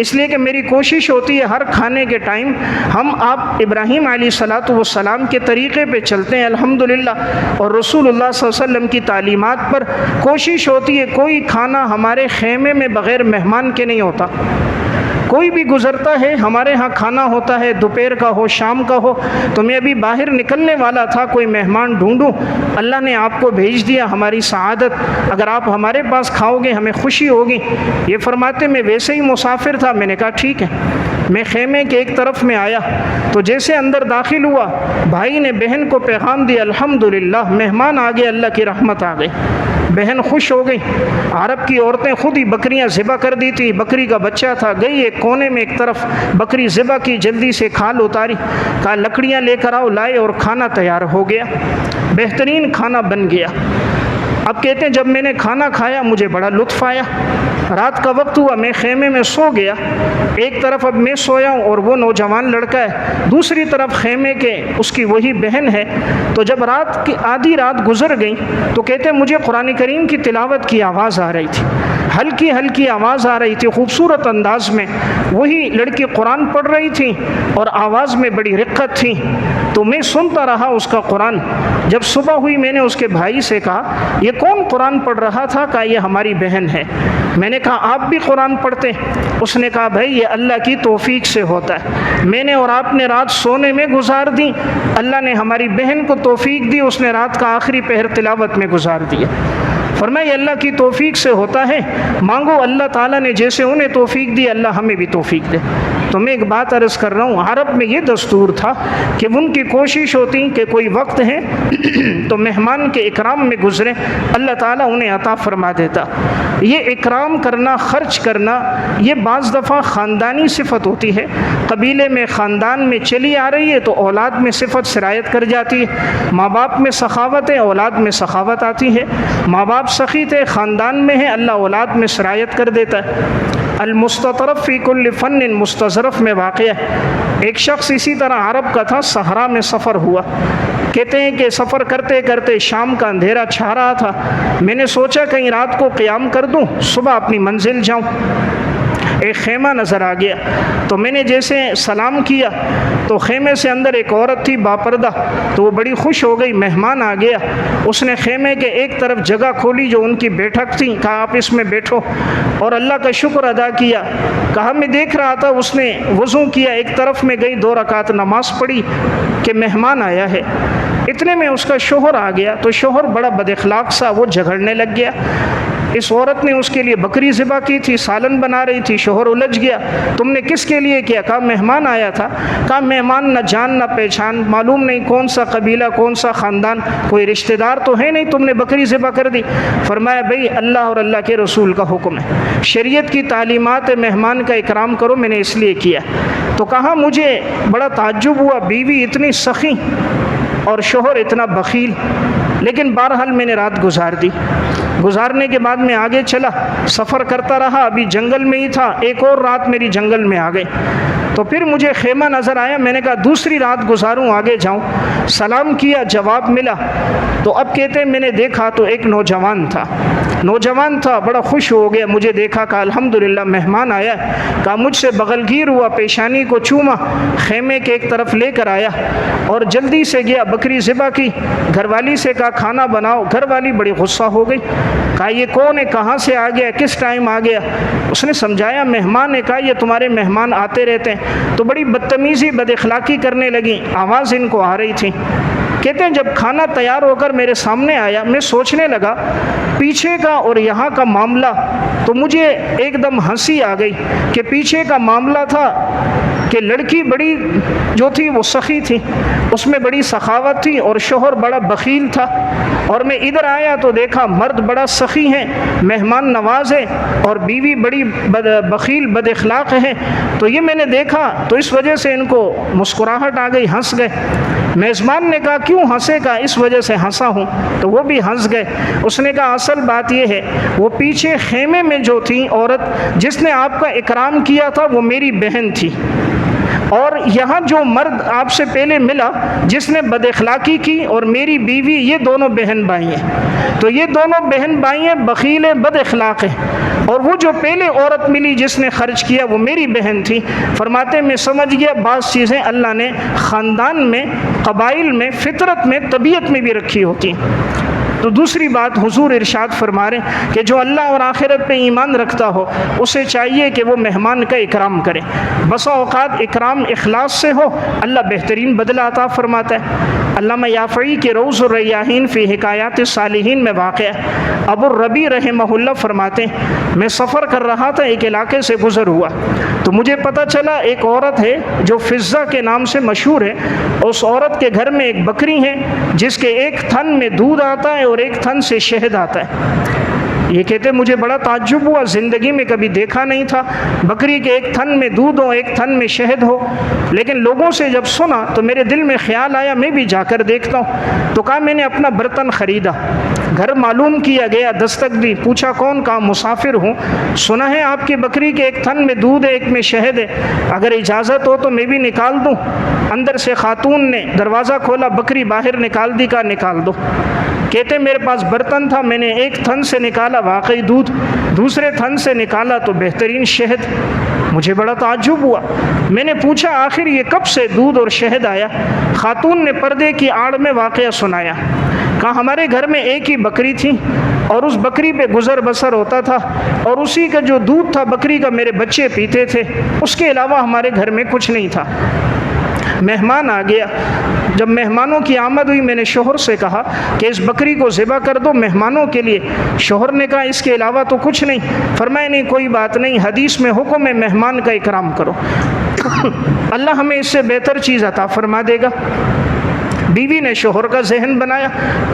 اس لیے کہ میری کوشش ہوتی ہے ہر کھانے کے ٹائم ہم آپ ابراہیم علیہ السلام کے طریقے پہ چلتے ہیں الحمدللہ، اور رسول اللہ صلی اللہ علیہ وسلم کی تعلیمات پر کوشش ہوتی ہے کوئی کھانا ہمارے خیمے میں بغیر مہمان کے نہیں ہوتا۔ کوئی بھی گزرتا ہے، ہمارے ہاں کھانا ہوتا ہے، دوپہر کا ہو شام کا ہو، تو میں ابھی باہر نکلنے والا تھا، کوئی مہمان ڈھونڈوں، اللہ نے آپ کو بھیج دیا، ہماری سعادت، اگر آپ ہمارے پاس کھاؤ گے ہمیں خوشی ہوگی۔ یہ فرماتے میں ویسے ہی مسافر تھا، میں نے کہا ٹھیک ہے۔ میں خیمے کے ایک طرف میں آیا تو جیسے اندر داخل ہوا، بھائی نے بہن کو پیغام دیا، الحمدللہ مہمان آ گئے، اللہ کی رحمت آ گئی۔ بہن خوش ہو گئی۔ عرب کی عورتیں خود ہی بکریاں ذبح کر دی تھی، بکری کا بچہ تھا، گئی ایک کونے میں ایک طرف بکری ذبح کی، جلدی سے کھال اتاری، کہا لکڑیاں لے کر آؤ، لائے اور کھانا تیار ہو گیا، بہترین کھانا بن گیا۔ اب کہتے ہیں جب میں نے کھانا کھایا مجھے بڑا لطف آیا، رات کا وقت ہوا، میں خیمے میں سو گیا، ایک طرف اب میں سویا ہوں اور وہ نوجوان لڑکا ہے، دوسری طرف خیمے کے اس کی وہی بہن ہے۔ تو جب رات کی آدھی رات گزر گئی تو کہتے ہیں مجھے قرآن کریم کی تلاوت کی آواز آ رہی تھی، ہلکی ہلکی آواز آ رہی تھی، خوبصورت انداز میں وہی لڑکی قرآن پڑھ رہی تھی اور آواز میں بڑی رقت تھی، تو میں سنتا رہا اس کا قرآن۔ جب صبح ہوئی میں نے اس کے بھائی سے کہا یہ کون قرآن پڑھ رہا تھا؟ کہا یہ ہماری بہن ہے۔ میں نے کہا آپ بھی قرآن پڑھتے؟ اس نے کہا بھائی یہ اللہ کی توفیق سے ہوتا ہے، میں نے اور آپ نے رات سونے میں گزار دی، اللہ نے ہماری بہن کو توفیق دی، اس نے رات کا آخری پہر تلاوت میں گزار دیا۔ فرمایا اللہ کی توفیق سے ہوتا ہے، مانگو اللہ تعالیٰ نے جیسے انہیں توفیق دی اللہ ہمیں بھی توفیق دے۔ تو میں ایک بات عرض کر رہا ہوں، عرب میں یہ دستور تھا کہ ان کی کوشش ہوتی کہ کوئی وقت ہے تو مہمان کے اکرام میں گزرے، اللہ تعالیٰ انہیں عطا فرما دیتا۔ یہ اکرام کرنا، خرچ کرنا، یہ بعض دفعہ خاندانی صفت ہوتی ہے، قبیلے میں خاندان میں چلی آ رہی ہے تو اولاد میں صفت سرایت کر جاتی ہے، ماں باپ میں سخاوت ہے اولاد میں سخاوت آتی ہے، ماں باپ سخی تھے خاندان میں ہے اللہ اولاد میں سرایت کر دیتا ہے۔ المستطرف فی کل فن مستظرف میں واقع ہے، ایک شخص اسی طرح عرب کا تھا، صحرا میں سفر ہوا، کہتے ہیں کہ سفر کرتے کرتے شام کا اندھیرا چھا رہا تھا، میں نے سوچا کہیں رات کو قیام کر دوں صبح اپنی منزل جاؤں، ایک خیمہ نظر آ گیا تو میں نے جیسے سلام کیا تو خیمے سے اندر ایک عورت تھی باپردہ، تو وہ بڑی خوش ہو گئی، مہمان آ گیا، اس نے خیمے کے ایک طرف جگہ کھولی جو ان کی بیٹھک تھی، کہا آپ اس میں بیٹھو، اور اللہ کا شکر ادا کیا۔ کہا میں دیکھ رہا تھا اس نے وضو کیا، ایک طرف میں گئی 2 رکعت نماز پڑھی کہ مہمان آیا ہے، اتنے میں اس کا شوہر آ گیا، تو شوہر بڑا بد اخلاق سا وہ جھگڑنے لگ گیا، اس عورت نے اس کے لیے بکری ذبح کی تھی، سالن بنا رہی تھی، شوہر الجھ گیا، تم نے کس کے لیے کیا؟ کہا مہمان آیا تھا۔ کہا مہمان نہ جان نہ پہچان، معلوم نہیں کون سا قبیلہ کون سا خاندان، کوئی رشتہ دار تو ہے نہیں، تم نے بکری ذبح کر دی۔ فرمایا بھئی اللہ اور اللہ کے رسول کا حکم ہے، شریعت کی تعلیمات مہمان کا اکرام کرو، میں نے اس لیے کیا۔ تو کہا مجھے بڑا تعجب ہوا، بیوی اتنی سخی اور شوہر اتنا بخیل، لیکن بہرحال میں نے رات گزار دی۔ گزارنے کے بعد میں آگے چلا، سفر کرتا رہا، ابھی جنگل میں ہی تھا، ایک اور رات میری جنگل میں آ گئی، تو پھر مجھے خیمہ نظر آیا، میں نے کہا دوسری رات گزاروں آگے جاؤں، سلام کیا، جواب ملا، تو اب کہتے ہیں میں نے دیکھا تو ایک نوجوان تھا، بڑا خوش ہو گیا، مجھے دیکھا، کہا الحمدللہ مہمان آیا، کہا مجھ سے بغل گیر ہوا، پیشانی کو چوما، خیمے کے ایک طرف لے کر آیا اور جلدی سے گیا، بکری ذبح کی، گھر والی سے کہا کھانا بناؤ، گھر والی بڑی غصہ ہو گئی، کہا یہ کون ہے، کہاں سے آ گیا، کس ٹائم آ گیا؟ اس نے سمجھایا مہمان نے، کہا یہ تمہارے مہمان آتے رہتے ہیں، تو بڑی بدتمیزی بد اخلاقی کرنے لگی، آواز ان کو آ رہی تھی۔ کہتے ہیں جب کھانا تیار ہو کر میرے سامنے آیا، میں سوچنے لگا پیچھے کا اور یہاں کا معاملہ، تو مجھے ایک دم ہنسی آ گئی کہ پیچھے کا معاملہ تھا کہ لڑکی بڑی جو تھی وہ سخی تھی، اس میں بڑی سخاوت تھی، اور شوہر بڑا بخیل تھا، اور میں ادھر آیا تو دیکھا مرد بڑا سخی ہے، مہمان نواز ہے، اور بیوی بڑی بخیل بد اخلاق ہے، تو یہ میں نے دیکھا تو اس وجہ سے ان کو مسکراہٹ آ گئی، ہنس گئے۔ میزبان نے کہا کیوں ہنسے؟ کا اس وجہ سے ہنسا ہوں، تو وہ بھی ہنس گئے۔ اس نے کہا اصل بات یہ ہے وہ پیچھے خیمے میں جو تھی عورت جس نے آپ کا اکرام کیا تھا وہ میری بہن تھی، اور یہاں جو مرد آپ سے پہلے ملا جس نے بد اخلاقی کی اور میری بیوی، یہ دونوں بہن بھائی ہیں، تو یہ دونوں بہن بھائی ہیں، بخیل ہیں، بد اخلاق ہیں، اور وہ جو پہلے عورت ملی جس نے خرچ کیا وہ میری بہن تھی۔ فرماتے میں سمجھ گیا بعض چیزیں اللہ نے خاندان میں، قبائل میں، فطرت میں، طبیعت میں بھی رکھی ہوتی ہیں۔ تو دوسری بات حضور ارشاد فرما رہے ہیں کہ جو اللہ اور آخرت پہ ایمان رکھتا ہو اسے چاہیے کہ وہ مہمان کا اکرام کرے۔ بسا اوقات اکرام اخلاص سے ہو اللہ بہترین بدلہ عطا فرماتا ہے۔ علامہ یافعی کے روض الریاحین فی حکایات الصالحین میں واقع ہے، ابو الربیع رحمہ اللہ فرماتے ہیں میں سفر کر رہا تھا، ایک علاقے سے گزر ہوا تو مجھے پتہ چلا ایک عورت ہے جو فضہ کے نام سے مشہور ہے، اس عورت کے گھر میں ایک بکری ہے جس کے ایک تھن میں دودھ آتا ہے اور ایک تھن سے شہد آتا ہے۔ یہ کہتے مجھے بڑا تعجب ہوا، زندگی میں کبھی دیکھا نہیں تھا بکری کے ایک تھن میں دودھ ہو ایک تھن میں شہد ہو، لیکن لوگوں سے جب سنا تو میرے دل میں خیال آیا میں بھی جا کر دیکھتا ہوں۔ تو کہا میں نے اپنا برتن خریدا، گھر معلوم کیا گیا، دستک دی، پوچھا کون؟ کہا مسافر ہوں، سنا ہے آپ کی بکری کے ایک تھن میں دودھ ہے ایک میں شہد ہے، اگر اجازت ہو تو میں بھی نکال دوں؟ اندر سے خاتون نے دروازہ کھولا، بکری باہر نکال دی، کہا نکال دو۔ کہتے میرے پاس برتن تھا، میں نے ایک تھن سے نکالا واقعی دودھ، دوسرے تھن سے نکالا تو بہترین شہد۔ مجھے بڑا تعجب ہوا، میں نے پوچھا آخر یہ کب سے دودھ اور شہد آیا؟ خاتون نے پردے کی آڑ میں واقعہ سنایا، کہا ہمارے گھر میں ایک ہی بکری تھی اور اس بکری پہ گزر بسر ہوتا تھا اور اسی کا جو دودھ تھا بکری کا میرے بچے پیتے تھے، اس کے علاوہ ہمارے گھر میں کچھ نہیں تھا۔ مہمان آ گیا، جب مہمانوں کی آمد ہوئی میں نے شوہر سے کہا کہ اس بکری کو ذبح کر دو مہمانوں کے لیے۔ شوہر نے کہا اس کے علاوہ تو کچھ نہیں۔ فرمایا نہیں کوئی بات نہیں، حدیث میں حکم ہے مہمان کا اکرام کرو، اللہ ہمیں اس سے بہتر چیز عطا فرما دے گا۔ بیوی نے شوہر کا ذہن بنایا،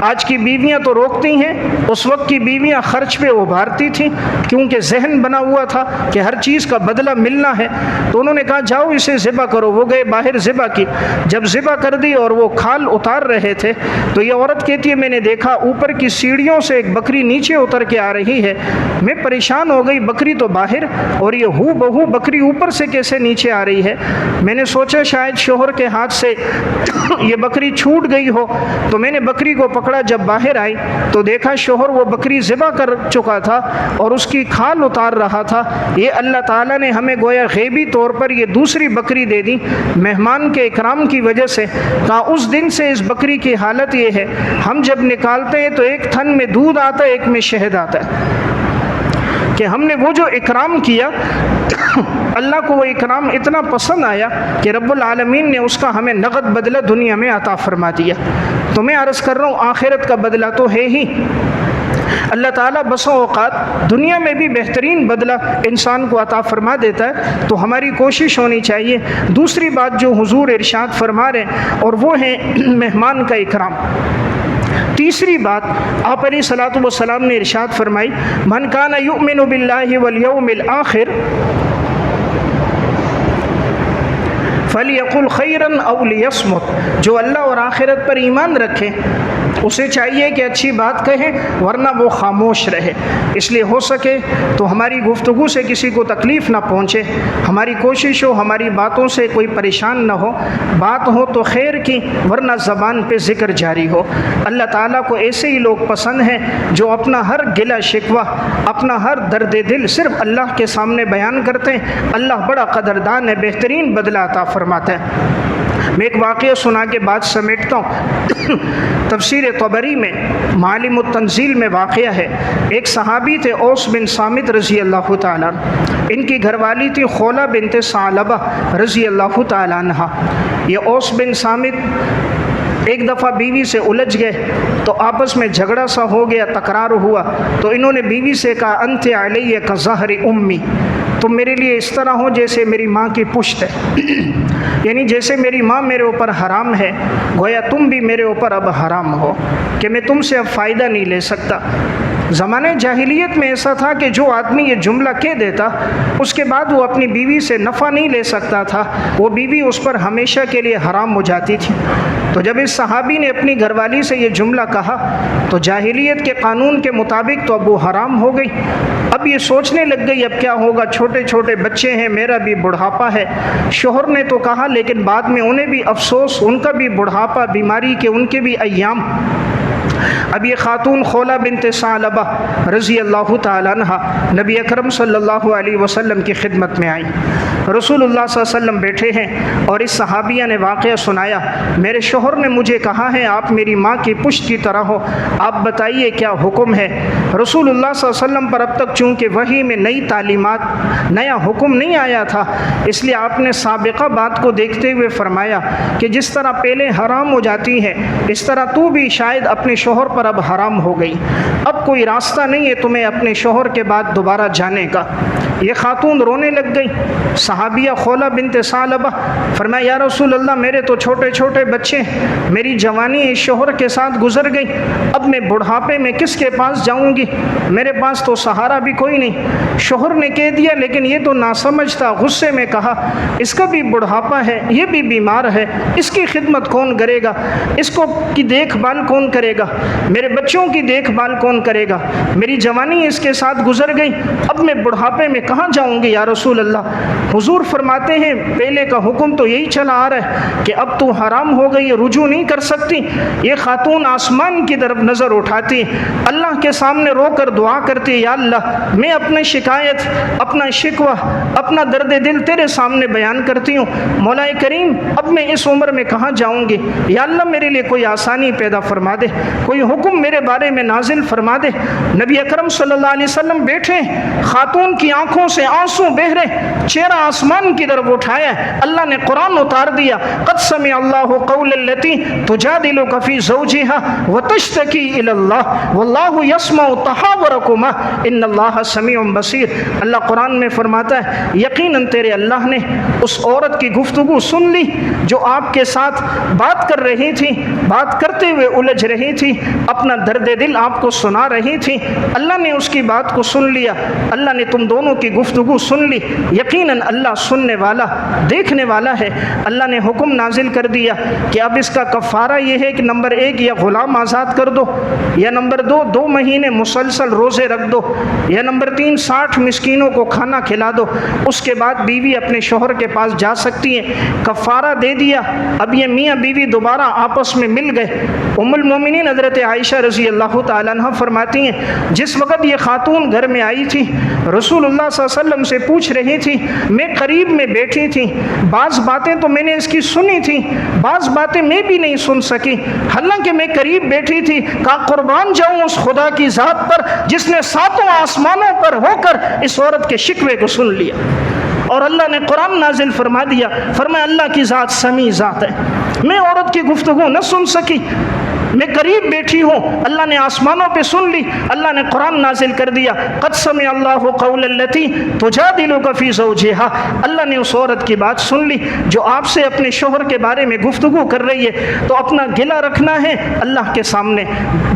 آج کی بیویاں تو روکتی ہیں، اس وقت کی بیویاں خرچ پہ ابھارتی تھیں کیونکہ ذہن بنا ہوا تھا کہ ہر چیز کا بدلہ ملنا ہے، تو انہوں نے کہا جاؤ اسے ذبح کرو۔ وہ گئے باہر ذبح کی، جب ذبح کر دی اور وہ کھال اتار رہے تھے تو یہ عورت کہتی ہے میں نے دیکھا اوپر کی سیڑھیوں سے ایک بکری نیچے اتر کے آ رہی ہے، میں پریشان ہو گئی، بکری تو باہر اور یہ ہو بہو بکری اوپر سے کیسے نیچے آ رہی ہے؟ میں نے سوچا شاید شوہر کے ہاتھ سے یہ بکری چھوٹ گئی ہو، تو میں نے بکری کو پکڑا، جب باہر آئی تو دیکھا شوہر وہ بکری ذبح کر چکا تھا اور اس کی کھال اتار رہا تھا۔ یہ اللہ تعالیٰ نے ہمیں گویا غیبی طور پر یہ دوسری بکری دے دی مہمان کے اکرام کی وجہ سے۔ کہا اس دن سے اس بکری کی حالت یہ ہے، ہم جب نکالتے ہیں تو ایک تھن میں دودھ آتا ہے ایک میں شہد آتا ہے، کہ ہم نے وہ جو اکرام کیا اللہ کو وہ اکرام اتنا پسند آیا کہ رب العالمین نے اس کا ہمیں نقد بدلہ دنیا میں عطا فرما دیا۔ تو میں عرض کر رہا ہوں آخرت کا بدلہ تو ہے ہی، اللہ تعالیٰ بسوں اوقات دنیا میں بھی بہترین بدلہ انسان کو عطا فرما دیتا ہے، تو ہماری کوشش ہونی چاہیے۔ دوسری بات جو حضور ارشاد فرما رہے ہیں اور وہ ہے مہمان کا اکرام۔ تیسری بات آپ علیہ الصلوۃ والسلام نے ارشاد فرمائی من کان یؤمن باللہ والیوم الآخر فَلْيَقُلْ خَيْرًا أَوْ لِيَصْمُتْ، جو اللہ اور آخرت پر ایمان رکھے اسے چاہیے کہ اچھی بات کہے ورنہ وہ خاموش رہے۔ اس لیے ہو سکے تو ہماری گفتگو سے کسی کو تکلیف نہ پہنچے، ہماری کوشش ہو ہماری باتوں سے کوئی پریشان نہ ہو، بات ہو تو خیر کی ورنہ زبان پہ ذکر جاری ہو۔ اللہ تعالیٰ کو ایسے ہی لوگ پسند ہیں جو اپنا ہر گلہ شکوہ، اپنا ہر درد دل صرف اللہ کے سامنے بیان کرتے ہیں۔ اللہ بڑا قدردان ہے، بہترین بدلہ عطا فرماتا ہے۔ میں ایک واقعہ سنا کے بعد سمیٹتا ہوں۔ تفسیر طبری میں معالم التنزیل میں واقعہ ہے، ایک صحابی تھے اوس بن صامت رضی اللہ تعالیٰ، ان کی گھر والی تھی خولہ بنت ثعلبہ رضی اللہ تعالیٰ عنہ۔ یہ اوس بن صامت ایک دفعہ بیوی سے الجھ گئے تو آپس میں جھگڑا سا ہو گیا، تکرار ہوا، تو انہوں نے بیوی سے کہا انت علیہ کظہر امی، تم میرے لیے اس طرح ہو جیسے میری ماں کی پشت ہے، یعنی جیسے میری ماں میرے اوپر حرام ہے گویا تم بھی میرے اوپر اب حرام ہو کہ میں تم سے اب فائدہ نہیں لے سکتا۔ زمانہ جاہلیت میں ایسا تھا کہ جو آدمی یہ جملہ کہہ دیتا اس کے بعد وہ اپنی بیوی سے نفع نہیں لے سکتا تھا، وہ بیوی اس پر ہمیشہ کے لیے حرام ہو جاتی تھی۔ تو جب اس صحابی نے اپنی گھر والی سے یہ جملہ کہا تو جاہلیت کے قانون کے مطابق تو اب وہ حرام ہو گئی۔ اب یہ سوچنے لگ گئی اب کیا ہوگا، چھوٹے چھوٹے بچے ہیں، میرا بھی بڑھاپا ہے۔ شوہر نے تو کہا لیکن بعد میں انہیں بھی افسوس، ان کا بھی بڑھاپا، بیماری کے ان کے بھی ایام۔ اب یہ خاتون خولا بنت ثعلبہ رضی اللہ تعالیٰ عنہ نبی اکرم صلی اللہ علیہ وسلم کی خدمت میں آئی. رسول اللہ صلی اللہ علیہ وسلم بیٹھے ہیں اور اس صحابیہ نے واقعہ سنایا. میرے شوہر نے مجھے کہا ہے آپ میری ماں کی پشت کی طرح ہو, آپ بتائیے کیا حکم ہے. رسول اللہ صلی اللہ علیہ وسلم پر اب تک چونکہ وحی میں نئی تعلیمات, نیا حکم نہیں آیا تھا, اس لیے آپ نے سابقہ بات کو دیکھتے ہوئے فرمایا کہ جس طرح پہلے حرام ہو جاتی ہے اس طرح تو بھی شاید اپنے شوہر پر اب حرام ہو گئی, اب کوئی راستہ نہیں ہے تمہیں اپنے شوہر کے بعد دوبارہ جانے کا. یہ خاتون رونے لگ گئی. صحابیہ خولا بنت ثعلبہ فرمایا یا رسول اللہ میرے تو چھوٹے چھوٹے بچے, میری جوانی اس شوہر کے ساتھ گزر گئی, اب میں بڑھاپے میں کس کے پاس جاؤں گی, میرے پاس تو سہارا بھی کوئی نہیں. شوہر نے کہہ دیا لیکن یہ تو ناسمجھ تھا, غصے میں کہا اس کا بھی بڑھاپا ہے, یہ بھی بیمار ہے, اس کی خدمت کون کرے گا, اس کو کی دیکھ بھال کون کرے گا, میرے بچوں کی دیکھ بھال کون کرے گا, میری جوانی اس کے ساتھ گزر گئی, اب میں بڑھاپے میں کہاں جاؤں گی یا رسول اللہ. حضور فرماتے ہیں پہلے کا حکم تو یہی چلا آ رہا ہے کہ اب تو حرام ہو گئی, رجوع نہیں کر سکتی. یہ خاتون آسمان کی طرف نظر اٹھاتی, اللہ کے سامنے رو کر دعا کرتی, یا اللہ میں اپنی شکایت, اپنا شکوہ, اپنا درد دل تیرے سامنے بیان کرتی ہوں. مولا کریم اب میں اس عمر میں کہاں جاؤں گی, یا اللہ میرے لیے کوئی آسانی پیدا فرما دے, کوئی حکم میرے بارے میں نازل فرما دے. نبی اکرم صلی اللہ علیہ وسلم بیٹھے, خاتون کی آنکھوں سے آنسو بہ رہے, چہرہ آسمان کی طرف اٹھایا. اللہ نے قرآن اتار دیا, قد سمع اللہ قول التی تجادلک فی زوجہا وتشتکی الی اللہ واللہ یسمع تحاورکما ان اللہ سمیع بصیر. اللہ قرآن میں فرماتا ہے یقیناً تیرے اللہ نے اس عورت کی گفتگو سن لی جو آپ کے ساتھ بات کر رہی تھی, بات کرتے ہوئے الجھ رہی تھی, اپنا درد دل آپ کو سنا رہی تھی. اللہ نے اس کی بات کو سن لیا, اللہ نے تم دونوں کی گفتگو سن لی. یقیناً اللہ سننے والا, دیکھنے والا ہے. اللہ نے حکم نازل کر دیا کہ اب اس کا کفارہ یہ ہے کہ نمبر 1 یا غلام آزاد کر دو, یا نمبر 2 مہینے مسلسل روزے رکھ دو, یا نمبر 3 60 مسکینوں کو کھانا کھلا دو. اس کے بعد بیوی اپنے شوہر کے پاس جا سکتی ہے. کفارہ دے دیا, اب یہ میاں بیوی دوبارہ آپس میں مل گئے. ام المومنین حضرت عائشہ رضی اللہ تعالیٰ عنہ فرماتی ہیں جس وقت یہ خاتون گھر میں آئی تھی رسول اللہ صلی اللہ علیہ وسلم سے پوچھ رہی تھی, میں قریب میں بیٹھی تھی, بعض باتیں تو میں نے اس کی سنی تھی, بعض باتیں میں بھی نہیں سن سکی, حالانکہ میں قریب بیٹھی تھی. کہا قربان جاؤں اس خدا کی ذات پر جس نے 7 آسمانوں پر ہو کر اس عورت کے شکوے کو سن لیا. اور اللہ نے قرآن نازل فرما دیا, فرمایا اللہ کی ذات سمیع ذات ہے, میں عورت کی گفتگو نہ سن سکی, میں قریب بیٹھی ہوں, اللہ نے آسمانوں پہ سن لی. اللہ نے قرآن نازل کر دیا قد سمع اللہ قول التی تجادلک فی زوجہا. اللہ نے اس عورت کی بات سن لی جو آپ سے اپنے شوہر کے بارے میں گفتگو کر رہی ہے. تو اپنا گلہ رکھنا ہے اللہ کے سامنے,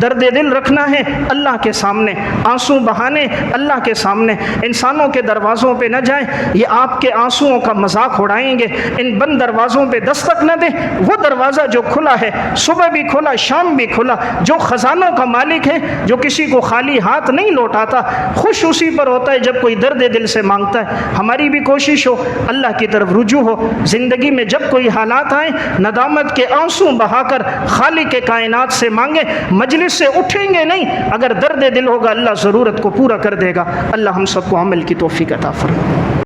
درد دل رکھنا ہے اللہ کے سامنے, آنسو بہانے اللہ کے سامنے. انسانوں کے دروازوں پہ نہ جائیں, یہ آپ کے آنسوؤں کا مذاق اڑائیں گے. ان بند دروازوں پہ دستک نہ دیں. وہ دروازہ جو کھلا ہے, صبح بھی کھلا شام بھی کھلا, جو خزانوں کا مالک ہے, جو کسی کو خالی ہاتھ نہیں لوٹاتا, خوش اسی پر ہوتا ہے جب کوئی درد دل سے مانگتا ہے. ہماری بھی کوشش ہو اللہ کی طرف رجوع ہو. زندگی میں جب کوئی حالات آئیں ندامت کے آنسو بہا کر خالق کے کائنات سے مانگیں. مجلس سے اٹھیں گے نہیں, اگر درد دل ہوگا اللہ ضرورت کو پورا کر دے گا. اللہ ہم سب کو عمل کی توفیق عطا فرمائے.